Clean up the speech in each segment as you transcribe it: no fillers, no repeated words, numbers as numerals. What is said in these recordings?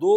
2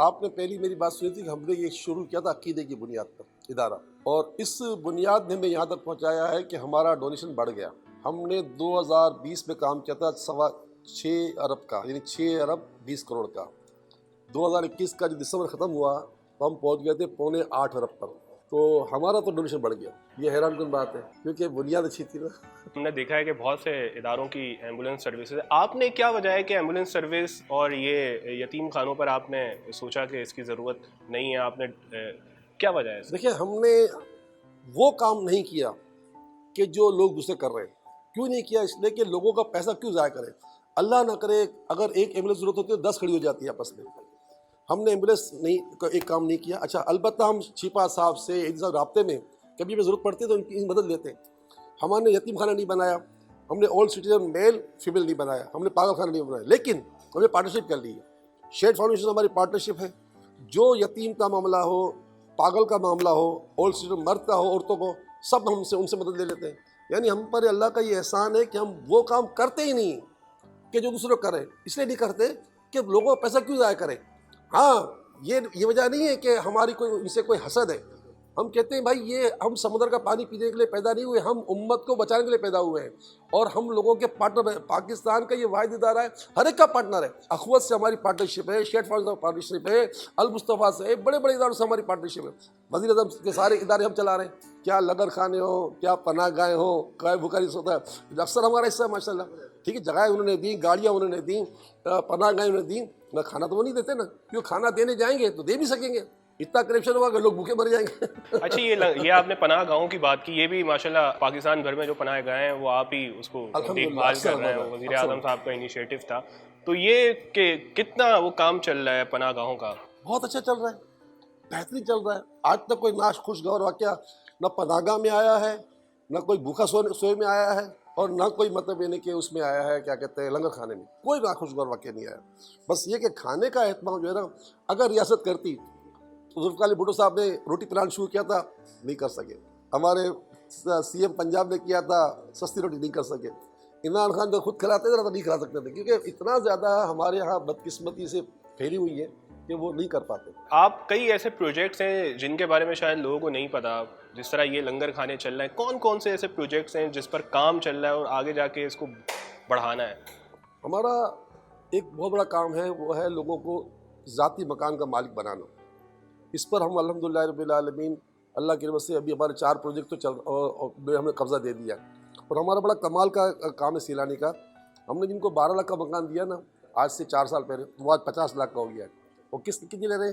آپ نے پہلی میری بات سنی تھی کہ ہم نے یہ شروع کیا تھا عقیدے کی بنیاد پر ادارہ، اور اس بنیاد نے ہمیں یہاں تک پہنچایا ہے کہ ہمارا ڈونیشن بڑھ گیا. ہم نے 2020 میں کام کیا تھا 6.25 ارب کا، یعنی 6 ارب 20 کروڑ کا. 2021 کا جو دسمبر ختم ہوا تو ہم پہنچ گئے تھے 7.25 ارب پر. تو ہمارا تو ڈونیشن بڑھ گیا. یہ حیران کن بات ہے کیونکہ بنیاد اچھی تھی نا. ہم نے دیکھا ہے کہ بہت سے اداروں کی ایمبولینس سروسز ہے. آپ نے کیا وجہ ہے کہ ایمبولینس سروس اور یہ یتیم خانوں پر آپ نے سوچا کہ اس کی ضرورت نہیں ہے؟ آپ نے کیا وجہ ہے؟ دیکھیں، ہم نے وہ کام نہیں کیا کہ جو لوگ دوسرے کر رہے ہیں. کیوں نہیں کیا؟ اس لیے کہ لوگوں کا پیسہ کیوں ضائع کرے. اللہ نہ کرے اگر ایک ایمبولینس ضرورت ہوتی ہے تو 10 کھڑی ہو جاتی ہے آپس میں. ہم نے ایمبولینس نہیں ایک کام نہیں کیا. اچھا، البتہ ہم چھپا صاحب سے ایک صاحب رابطے میں کبھی بھی ضرورت پڑتی ہے تو ان کی مدد لیتے ہیں. ہم نے یتیم خانہ نہیں بنایا، ہم نے اولڈ سٹیزن میل فیمیل نہیں بنایا، ہم نے پاگل خانہ نہیں بنایا، لیکن ہم نے پارٹنرشپ کر لی ہے. شیڈ فاؤنڈیشن ہماری پارٹنرشپ ہے. جو یتیم کا معاملہ ہو، پاگل کا معاملہ ہو، اولڈ سٹیزن مرد کا ہو، عورتوں کو، سب ہم سے ان سے مدد لے لیتے ہیں. یعنی ہم پر اللہ کا یہ احسان ہے کہ ہم وہ کام کرتے ہی نہیں کہ جو دوسرے کریں. اس لیے نہیں کرتے کہ لوگوں کا پیسہ کیوں ضائع کریں. ہاں، یہ وجہ نہیں ہے کہ ہماری کوئی ان سے کوئی حسد ہے. ہم کہتے ہیں بھائی یہ ہم سمندر کا پانی پینے کے لیے پیدا نہیں ہوئے، ہم امت کو بچانے کے لیے پیدا ہوئے ہیں، اور ہم لوگوں کے پارٹنر ہیں. پاکستان کا یہ واحد ادارہ ہے، ہر ایک کا پارٹنر ہے. اخوت سے ہماری پارٹنرشپ ہے، شیٹ فاؤنڈیشن سے پارٹنرشپ ہے، المصطفیٰ سے، بڑے بڑے اداروں سے ہماری پارٹنرشپ ہے. وزیر اعظم کے سارے ادارے ہم چلا رہے ہیں. کیا لنگر خانے ہوں، کیا پناہ گاہیں ہوں، کیا بھوکاری ہوتا ہے، اکثر ہمارا حصہ ہے ماشاء اللہ. ٹھیک ہے، جگہیں انہوں نے دیں، گاڑیاں انہوں نے دیں، پناہ گاہیں انہوں نے دیں. نہ کھانا تو وہ نہیں دیتے نا، کیوں کھانا دینے جائیں گے تو دے بھی سکیں گے. اتنا کرپشن ہوا کہ لوگ بھوکے مر جائیں گے. اچھا، یہ آپ نے پناہ گاہوں کی بات کی، یہ بھی ماشاءاللہ پاکستان بھر میں جو پناہ گاہیں ہیں وہ آپ ہی اس کو دیکھ بھال کر رہے ہیں. وزیر اعظم صاحب کا انیشیٹو تھا. تو یہ کہ کتنا وہ کام چل رہا ہے پناہ گاہوں کا؟ بہت اچھا چل رہا ہے، بہترین چل رہا ہے. آج تک کوئی خوشگوار واقعہ نہ پناہ گاہ میں آیا ہے، نہ کوئی بھوکا سوئے میں آیا ہے، اور نہ کوئی مطلب یعنی کہ اس میں آیا ہے کیا کہتے ہیں لنگر کھانے میں. کوئی ناخوشگوار واقعہ نہیں آیا. بس یہ کہ کھانے کا اہتمام جو ہے نا، اگر ریاست کرتی تو ذوالفقار علی بھٹو صاحب نے روٹی پلانٹ شروع کیا تھا، نہیں کر سکے. ہمارے سی ایم پنجاب نے کیا تھا، سستی روٹی نہیں کر سکے. عمران خان جو خود کھلاتے تھے تو نہیں کھلا سکتے تھے، کیونکہ اتنا زیادہ ہمارے یہاں بدقسمتی سے پھیلی ہوئی ہے کہ وہ نہیں کر پاتے. آپ کئی ایسے پروجیکٹس ہیں جن کے بارے میں شاید لوگوں کو نہیں پتا، جس طرح یہ لنگر کھانے چل رہے ہیں. کون کون سے ایسے پروجیکٹس ہیں جس پر کام چل رہا ہے اور آگے جا کے اس کو بڑھانا ہے؟ ہمارا ایک بہت بڑا کام ہے، وہ ہے لوگوں کو ذاتی مکان کا مالک بنانا. اس پر ہم الحمدللہ رب العالمین اللہ کی رحمت سے ابھی ہمارے 4 پروجیکٹ تو چل ہم نے قبضہ دے دیا. اور ہمارا بڑا کمال کا کام ہے سیلانی کا. ہم نے جن کو 12 لاکھ کا مکان دیا نا آج سے 4 سال پہلے، وہ آج 50 لاکھ کا ہو گیا ہے. وہ قسط کتنی لے رہے ہیں؟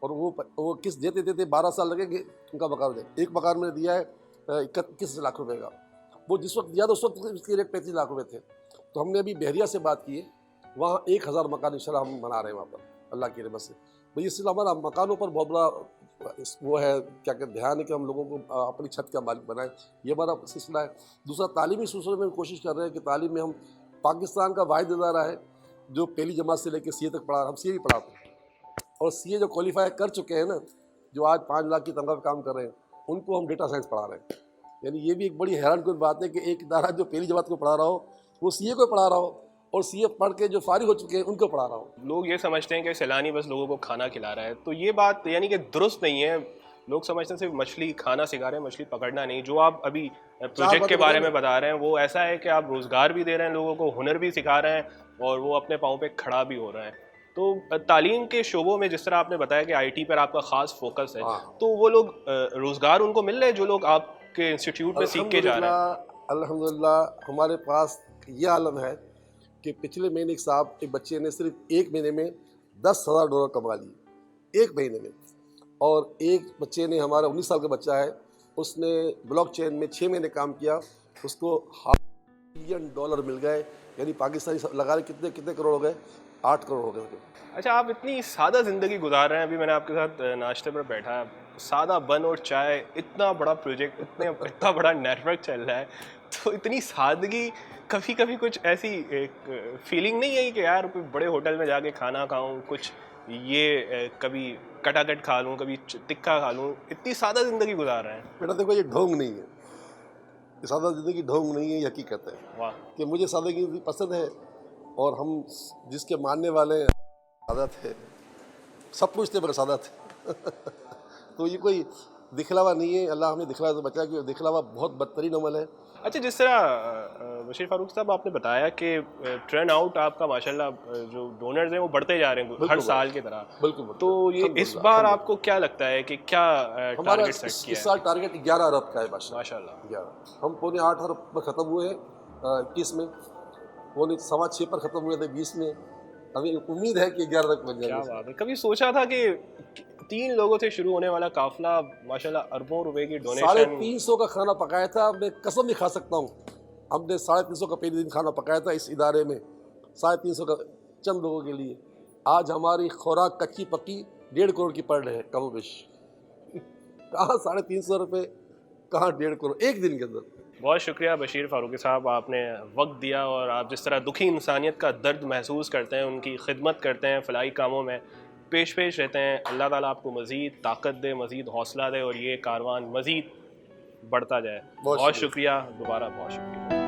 اور وہ قسط دیتے دیتے 12 سال لگیں گے ان کا مکان دے. ایک مکان میں نے دیا ہے 21 لاکھ روپے کا. وہ جس وقت دیا تھا اس وقت اس کے ریٹ 35 لاکھ روپے تھے. تو ہم نے ابھی بحریہ سے بات کی ہے، وہاں 1000 مکان انشاءاللہ ہم بنا رہے ہیں وہاں پر اللہ کی رحمت سے. بھئی اس سے ہمارا مکانوں پر بہت بڑا وہ ہے کیا کہ دھیان ہے کہ ہم لوگوں کو اپنی چھت کا مالک بنائیں. یہ ہمارا سلسلہ ہے. دوسرا تعلیمی سلسلے میں کوشش کر رہے ہیں کہ تعلیم میں ہم پاکستان کا واحد ادارہ ہے جو پہلی جماعت سے لے کے سی اے تک پڑھا رہا. ہم سی اے بھی پڑھاتے ہیں، اور سی اے جو کوالیفائی کر چکے ہیں نا، جو آج 5 لاکھ کی تنخواہ پہ کام کر رہے ہیں، ان کو ہم ڈیٹا سائنس پڑھا رہے ہیں. یعنی یہ بھی ایک بڑی حیران کن بات ہے کہ ایک ادارہ جو پہلی جماعت کو پڑھا رہا ہو وہ سی اے کو پڑھا رہا ہو، اور سی اے پڑھ کے جو فارغ ہو چکے ہیں ان کو پڑھا رہا ہو. لوگ یہ سمجھتے ہیں کہ سیلانی بس لوگوں کو کھانا کھلا رہا ہے، تو یہ بات یعنی کہ درست نہیں ہے. لوگ سمجھتے ہیں صرف مچھلی کھانا سکھا رہے ہیں، مچھلی پکڑنا نہیں. جو آپ ابھی پروجیکٹ کے بارے میں بتا رہے ہیں وہ ایسا ہے کہ آپ روزگار بھی دے رہے ہیں لوگوں کو، ہنر بھی سکھا رہے ہیں، اور وہ اپنے پاؤں پہ کھڑا بھی ہو رہا ہے. تو تعلیم کے شعبوں میں جس طرح آپ نے بتایا کہ آئی ٹی پر آپ کا خاص فوکس ہے، تو وہ لوگ روزگار ان کو مل رہے ہیں جو لوگ آپ کے انسٹیٹیوٹ میں سیکھ کے جا رہے ہیں؟ الحمدللہ ہمارے پاس یہ عالم ہے کہ پچھلے مہینے ایک بچے نے صرف 1 مہینے میں $10,000 کما لیے 1 مہینے میں. اور ایک بچے نے، ہمارا 19 سال کا بچہ ہے، اس نے بلاک چین میں 6 مہینے کام کیا، اس کو $500 ملین مل گئے. یعنی پاکستانی لگا رہے کتنے کروڑ ہو گئے؟ 8 کروڑ ہو گئے. اچھا، آپ اتنی سادہ زندگی گزار رہے ہیں. ابھی میں نے آپ کے ساتھ ناشتے پر بیٹھا، سادہ بن اور چائے، اتنا بڑا پروجیکٹ، اتنا بڑا نیٹ ورک چل رہا ہے، تو اتنی سادگی. کبھی کبھی کچھ ایسی ایک فیلنگ نہیں ہے کہ یار کوئی بڑے ہوٹل میں جا کے کھانا کھاؤں، کچھ یہ کبھی کٹا کٹ کھا لوں، کبھی تکھا کھا لوں؟ اتنی سادہ زندگی گزار رہے ہیں. بیٹا دیکھو، یہ ڈھونگ نہیں ہے، یہ سادہ زندگی ڈھونگ نہیں ہے، یہ حقیقت ہے. واہ. کہ مجھے سادگی پسند ہے، اور ہم جس کے ماننے والے ہیں عادت ہے سب کچھ تھے مگر سادہ تھے تو یہ کوئی دکھلاوا نہیں ہے. اللہ ہمیں دکھلاوا تو بچا کہ دکھلاوا بہت بدترین عمل ہے. اچھا جس طرح بشیر فاروق صاحب آپ نے بتایا کہ ٹرن آؤٹ آپ کا ماشاءاللہ جو ڈونرز ہیں وہ بڑھتے جا رہے ہیں ہر سال کی طرح, بالکل تو یہ اس بار آپ کو کیا لگتا ہے کہ کیا ہمارا ٹارگٹ سیٹ کیا اس ہے؟ سال ٹارگٹ 11 ارب کا ہے ماشاءاللہ 11. ہم 8.25 ارب پر ختم ہوئے ہیں 21 میں, 6.25 پر ختم ہوئے تھے 20 میں. ابھی امید ہے کہ 11 تک بن جائے کیا گا. بات ہے. کبھی سوچا تھا کہ 3 لوگوں سے شروع ہونے والا قافلہ ماشاءاللہ اربوں روپے کی ڈونیشن 350 کا کھانا پکایا تھا. میں قسم بھی کھا سکتا ہوں, ہم نے 350 کا پہلے دن کھانا پکایا تھا اس ادارے میں, 350 کا چند لوگوں کے لیے. آج ہماری خوراک کچی پکی 1.5 کروڑ کی پڑ رہے ہیں کم و بیش. کہاں 350 روپے, کہاں 1.5 کروڑ ایک دن کے اندر. بہت شکریہ بشیر فاروقی صاحب, آپ نے وقت دیا اور آپ جس طرح دکھی انسانیت کا درد محسوس کرتے ہیں, ان کی خدمت کرتے ہیں, فلاحی کاموں میں پیش رہتے ہیں. اللہ تعالیٰ آپ کو مزید طاقت دے, مزید حوصلہ دے اور یہ کاروان مزید بڑھتا جائے. بہت شکریہ دوبارہ, بہت شکریہ.